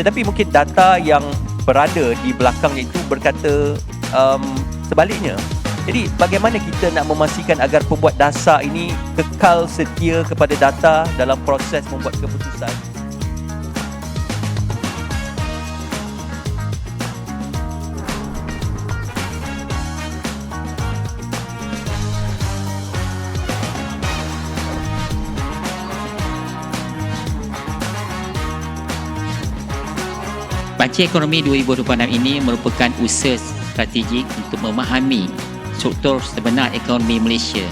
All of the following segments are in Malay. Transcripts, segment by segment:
Tetapi mungkin data yang berada di belakangnya itu berkata sebaliknya. Jadi bagaimana kita nak memastikan agar pembuat dasar ini kekal setia kepada data dalam proses membuat keputusan? Banci Ekonomi 2026 ini merupakan usaha strategik untuk memahami struktur sebenar ekonomi Malaysia.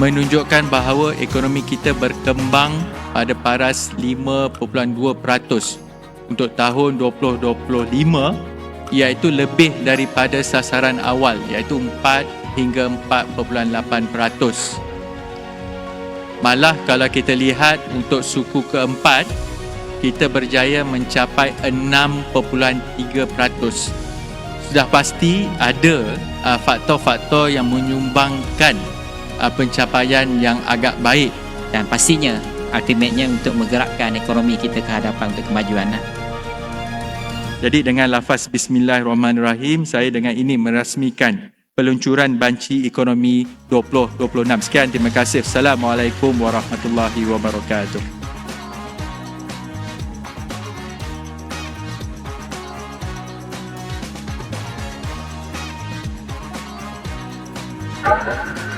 Menunjukkan bahawa ekonomi kita berkembang pada paras 5.2% untuk tahun 2025, iaitu lebih daripada sasaran awal iaitu 4 hingga 4.8%. Malah kalau kita lihat untuk suku keempat, kita berjaya mencapai 6.3%. Sudah pasti ada faktor-faktor yang menyumbangkan pencapaian yang agak baik. Dan pastinya ultimatenya untuk menggerakkan ekonomi kita ke hadapan untuk kemajuan. Jadi dengan lafaz Bismillahirrahmanirrahim, saya dengan ini merasmikan peluncuran Banci Ekonomi 2026. Sekian, terima kasih. Assalamualaikum warahmatullahi wabarakatuh. Thank you.